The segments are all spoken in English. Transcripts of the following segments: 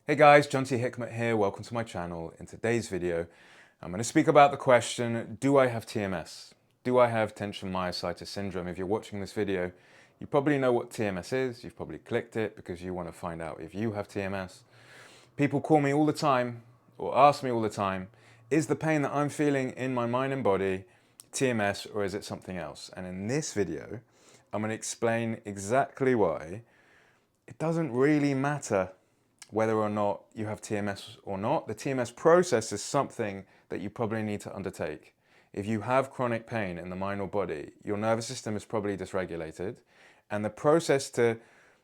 Hey guys, Jonty Hikmet here. Welcome to my channel. In today's video, I'm going to speak about the question, do I have TMS? Do I have tension myositis syndrome? If you're watching this video, you probably know what TMS is. You've probably clicked it because you want to find out if you have TMS. People call me all the time or ask me all the time, is the pain that I'm feeling in my mind and body TMS or is it something else? And in this video, I'm going to explain exactly why it doesn't really matter whether or not you have TMS or not. The TMS process is something that you probably need to undertake. If you have chronic pain in the mind or body, your nervous system is probably dysregulated, and the process to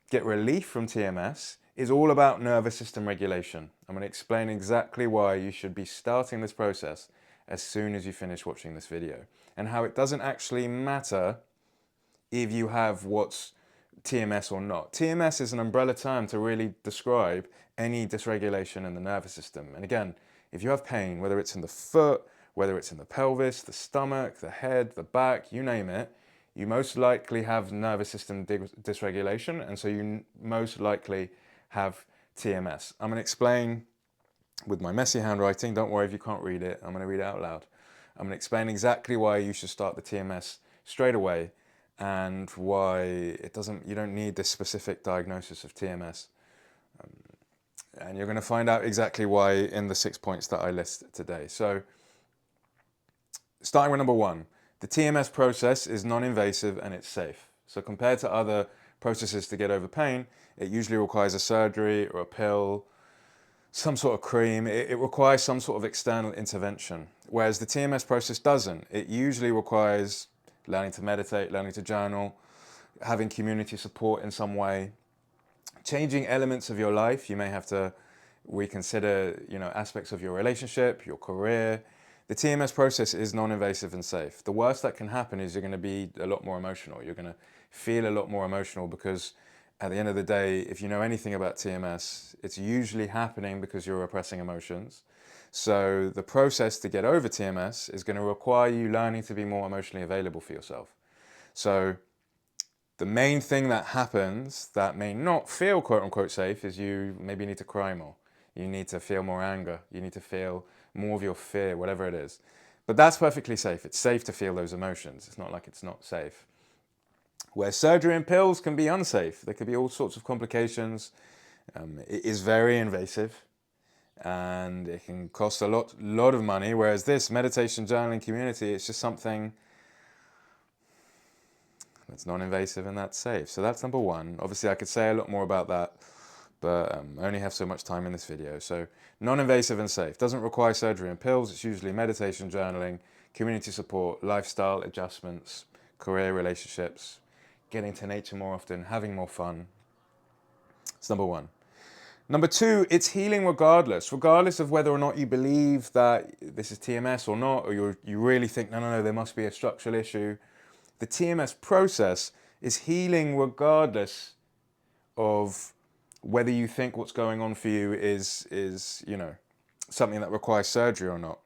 get relief from TMS is all about nervous system regulation. I'm going to explain exactly why you should be starting this process as soon as you finish watching this video, and how it doesn't actually matter if you have what's TMS or not. TMS is an umbrella term to really describe any dysregulation in the nervous system. And again, if you have pain, whether it's in the foot, whether it's in the pelvis, the stomach, the head, the back, you name it, you most likely have nervous system dysregulation, and so you most likely have TMS. I'm going to explain with my messy handwriting. Don't worry if you can't read it. I'm going to read it out loud. I'm going to explain exactly why you should start the TMS straight away and why you don't need this specific diagnosis of TMS. And you're going to find out exactly why in the 6 points that I list today. So, starting with number one, the TMS process is non-invasive and it's safe. So compared to other processes to get over pain, it usually requires a surgery or a pill, some sort of cream. It requires some sort of external intervention, whereas the TMS process doesn't. It usually requires learning to meditate, learning to journal, having community support in some way, changing elements of your life. You may have to reconsider, aspects of your relationship, your career. The TMS process is non-invasive and safe. The worst that can happen is you're going to be a lot more emotional. You're going to feel a lot more emotional because at the end of the day, if you know anything about TMS, it's usually happening because you're repressing emotions. So the process to get over TMS is going to require you learning to be more emotionally available for yourself. So the main thing that happens that may not feel quote unquote safe is you maybe need to cry more. You need to feel more anger. You need to feel more of your fear, whatever it is. But that's perfectly safe. It's safe to feel those emotions. It's not like it's not safe. Where surgery and pills can be unsafe. There could be all sorts of complications. It is very invasive and it can cost a lot of money. Whereas this meditation journaling community, it's just something that's non-invasive and that's safe. So that's number one. Obviously, I could say a lot more about that, but I only have so much time in this video. So non-invasive and safe. Doesn't require surgery and pills. It's usually meditation, journaling, community support, lifestyle adjustments, career, relationships, getting to nature more often, having more fun. It's number one. Number two, it's healing regardless of whether or not you believe that this is TMS or not, or you really think, no, there must be a structural issue. The TMS process is healing regardless of whether you think what's going on for you is something that requires surgery or not.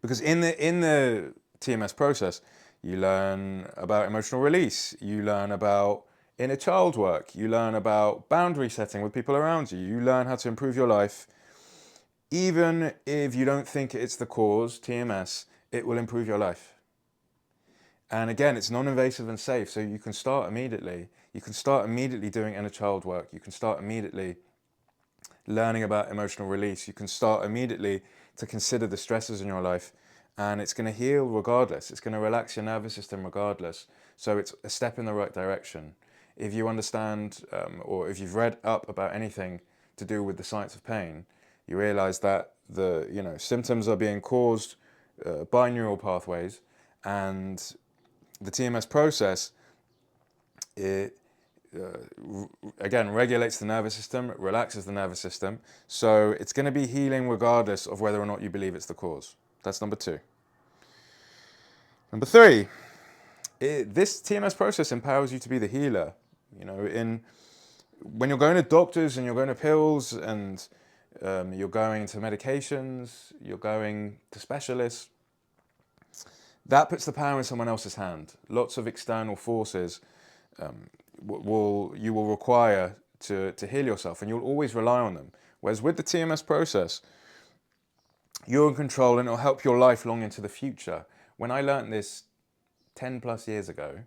Because in the TMS process, you learn about emotional release, you learn about inner child work, you learn about boundary setting with people around you, you learn how to improve your life. Even if you don't think it's the cause, TMS, it will improve your life. And again, it's non-invasive and safe, so you can start immediately. You can start immediately doing inner child work. You can start immediately learning about emotional release. You can start immediately to consider the stresses in your life, and it's going to heal regardless. It's going to relax your nervous system regardless. So it's a step in the right direction. If you understand, or if you've read up about anything to do with the science of pain, you realize that the symptoms are being caused by neural pathways, and the TMS process, it again regulates the nervous system, relaxes the nervous system. So it's going to be healing regardless of whether or not you believe it's the cause. That's number two. Number three, this TMS process empowers you to be the healer. When you're going to doctors and you're going to pills and you're going to medications, you're going to specialists, that puts the power in someone else's hand. Lots of external forces you will require to heal yourself, and you'll always rely on them. Whereas with the TMS process, you're in control and it'll help your life long into the future. When I learned this 10 plus years ago,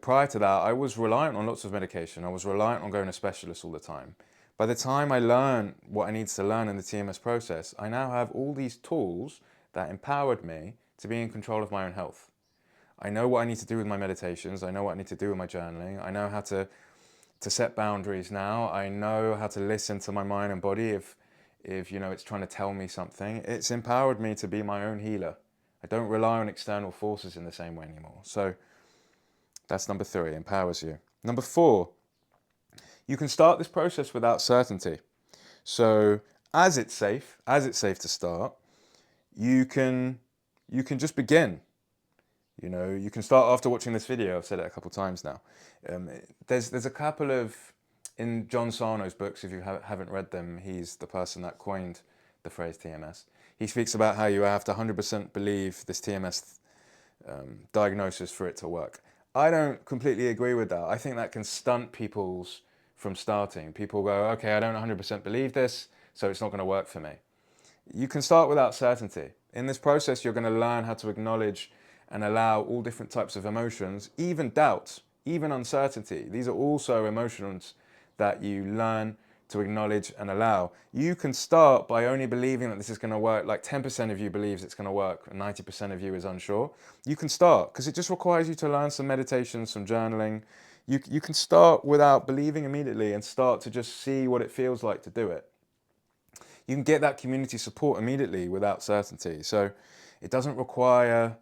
prior to that, I was reliant on lots of medication. I was reliant on going to specialists all the time. By the time I learned what I needed to learn in the TMS process, I now have all these tools that empowered me to be in control of my own health. I know what I need to do with my meditations. I know what I need to do with my journaling. I know how to set boundaries now. I know how to listen to my mind and body if it's trying to tell me something. It's empowered me to be my own healer. I don't rely on external forces in the same way anymore. So that's number 3, empowers you. Number 4, you can start this process without certainty. So as it's safe to start, you can just begin. You can start after watching this video. I've said it a couple times now. There's a couple of, in John Sarno's books, if you haven't read them, he's the person that coined the phrase TMS. He speaks about how you have to 100% believe this TMS diagnosis for it to work. I don't completely agree with that. I think that can stunt people's from starting. People go, okay, I don't 100% believe this, so it's not going to work for me. You can start without certainty. In this process, you're going to learn how to acknowledge and allow all different types of emotions, even doubt, even uncertainty. These are also emotions that you learn to acknowledge and allow. You can start by only believing that this is going to work, like 10% of you believes it's going to work and 90% of you is unsure. You can start, because it just requires you to learn some meditation, some journaling. You can start without believing immediately and start to just see what it feels like to do it. You can get that community support immediately without certainty. So it doesn't require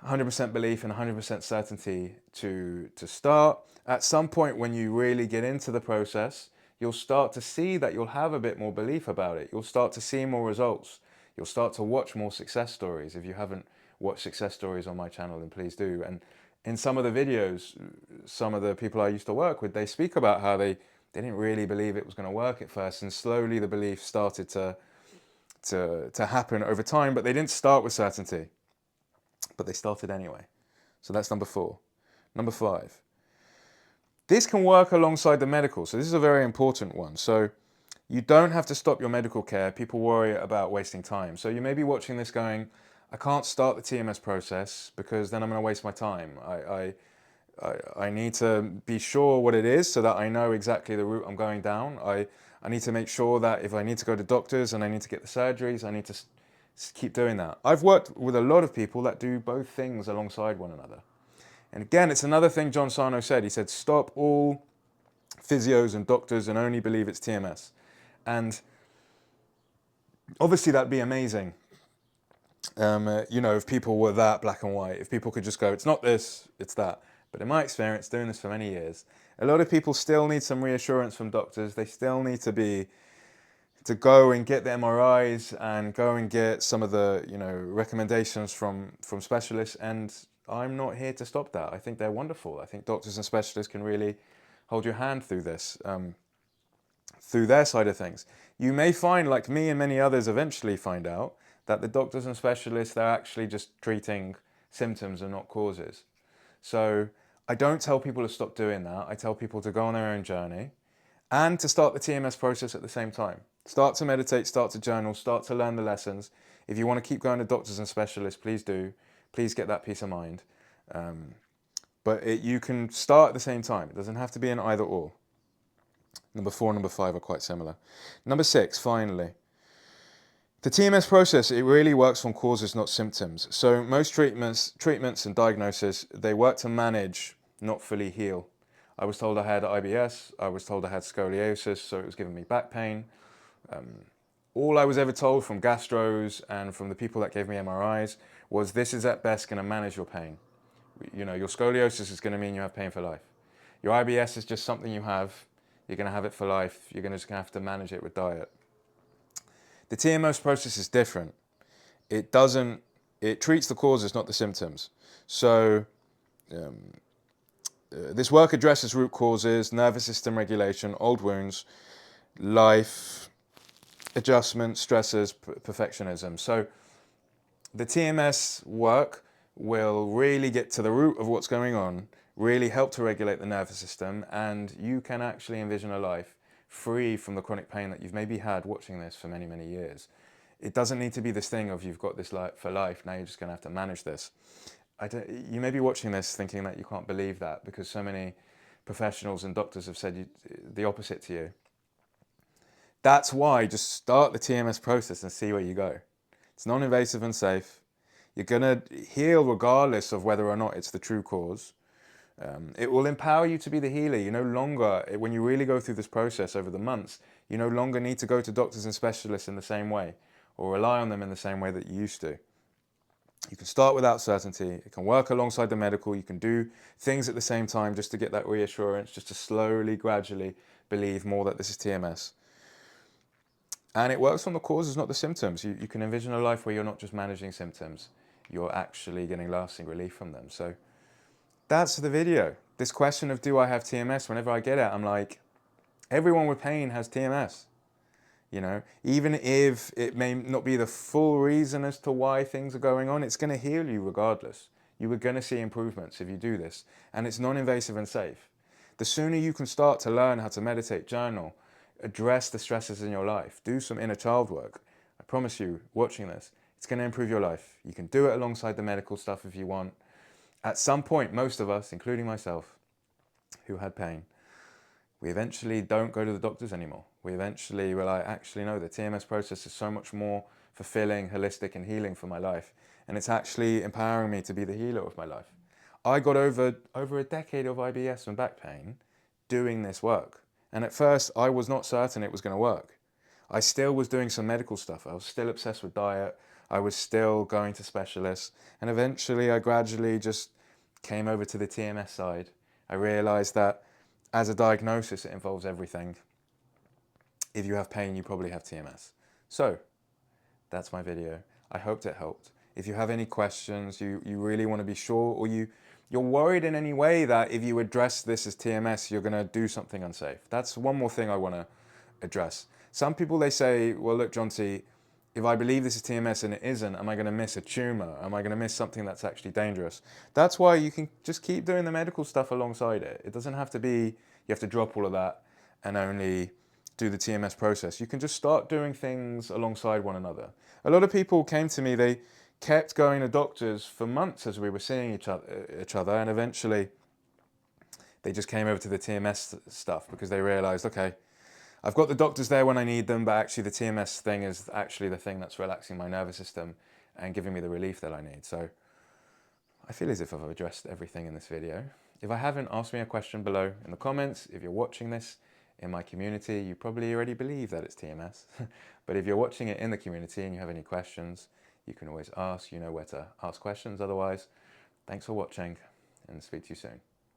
100% belief and 100% certainty to start. At some point when you really get into the process, you'll start to see that you'll have a bit more belief about it. You'll start to see more results. You'll start to watch more success stories. If you haven't watched success stories on my channel, then please do. And in some of the videos, some of the people I used to work with, they speak about how they didn't really believe it was going to work at first, and slowly the belief started to happen over time, but they didn't start with certainty. But they started anyway. So that's number 4. Number 5. This can work alongside the medical. So this is a very important one. So you don't have to stop your medical care. People worry about wasting time. So you may be watching this going, I can't start the TMS process because then I'm going to waste my time. I need to be sure what it is so that I know exactly the route I'm going down. I need to make sure that if I need to go to doctors and I need to get the surgeries, I need to keep doing that. I've worked with a lot of people that do both things alongside one another. And again, it's another thing John Sarno said. He said, stop all physios and doctors and only believe it's TMS. And obviously that'd be amazing. If people were that black and white, if people could just go, it's not this, it's that. But in my experience, doing this for many years, a lot of people still need some reassurance from doctors. They still need to go and get the MRIs and go and get some of the recommendations from specialists, and I'm not here to stop that. I think they're wonderful. I think doctors and specialists can really hold your hand through this, through their side of things. You may find, like me and many others eventually find out, that the doctors and specialists, they're actually just treating symptoms and not causes. So I don't tell people to stop doing that. I tell people to go on their own journey and to start the TMS process at the same time. Start to meditate, start to journal, start to learn the lessons. If you want to keep going to doctors and specialists, please do. Please get that peace of mind. But you can start at the same time. It doesn't have to be an either or. Number 4 and number 5 are quite similar. Number 6, finally. The TMS process, it really works on causes, not symptoms. So most treatments and diagnosis, they work to manage, not fully heal. I was told I had IBS, I was told I had scoliosis, so it was giving me back pain. All I was ever told from gastros and from the people that gave me MRIs was this is at best going to manage your pain. Your scoliosis is going to mean you have pain for life. Your IBS is just something you have. You're going to have it for life. You're just going to have to manage it with diet. The TMS process is different. It treats the causes, not the symptoms. So this work addresses root causes, nervous system regulation, old wounds, life, adjustment, stresses, perfectionism. So the TMS work will really get to the root of what's going on, really help to regulate the nervous system, and you can actually envision a life free from the chronic pain that you've maybe had watching this for many, many years. It doesn't need to be this thing of you've got this for life, now you're just going to have to manage this. You may be watching this thinking that you can't believe that because so many professionals and doctors have said the opposite to you. That's why just start the TMS process and see where you go. It's non-invasive and safe. You're going to heal regardless of whether or not it's the true cause. It will empower you to be the healer. You no longer, when you really go through this process over the months, you no longer need to go to doctors and specialists in the same way or rely on them in the same way that you used to. You can start without certainty. It can work alongside the medical. You can do things at the same time just to get that reassurance, just to slowly, gradually believe more that this is TMS. And it works on the causes, not the symptoms. You can envision a life where you're not just managing symptoms, you're actually getting lasting relief from them. So that's the video. This question of do I have TMS, whenever I get it, I'm like, everyone with pain has TMS. You know, even if it may not be the full reason as to why things are going on, it's going to heal you regardless. You are going to see improvements if you do this. And it's non-invasive and safe. The sooner you can start to learn how to meditate, journal, address the stresses in your life, do some inner child work, I promise you, watching this, it's going to improve your life. You can do it alongside the medical stuff if you want. At some point, most of us, including myself, who had pain, we eventually don't go to the doctors anymore. We eventually realize, actually, no, the TMS process is so much more fulfilling, holistic, and healing for my life. And it's actually empowering me to be the healer of my life. I got over a decade of IBS and back pain doing this work. And at first, I was not certain it was going to work. I still was doing some medical stuff. I was still obsessed with diet. I was still going to specialists. And eventually, I gradually just came over to the TMS side. I realized that as a diagnosis, it involves everything. If you have pain, you probably have TMS. So, that's my video. I hoped it helped. If you have any questions, you really want to be sure, or you're worried in any way that if you address this as TMS, you're going to do something unsafe. That's one more thing I want to address. Some people, they say, well, look, Jonty, if I believe this is TMS and it isn't, am I going to miss a tumor? Am I going to miss something that's actually dangerous? That's why you can just keep doing the medical stuff alongside it. It doesn't have to be, you have to drop all of that and only do the TMS process. You can just start doing things alongside one another. A lot of people came to me, they kept going to doctors for months as we were seeing each other, and eventually they just came over to the TMS stuff because they realized, okay, I've got the doctors there when I need them, but actually the TMS thing is actually the thing that's relaxing my nervous system and giving me the relief that I need. So I feel as if I've addressed everything in this video. If I haven't, ask me a question below in the comments. If you're watching this in my community, you probably already believe that it's TMS. But if you're watching it in the community and you have any questions, you can always ask. You know where to ask questions. Otherwise, thanks for watching and speak to you soon.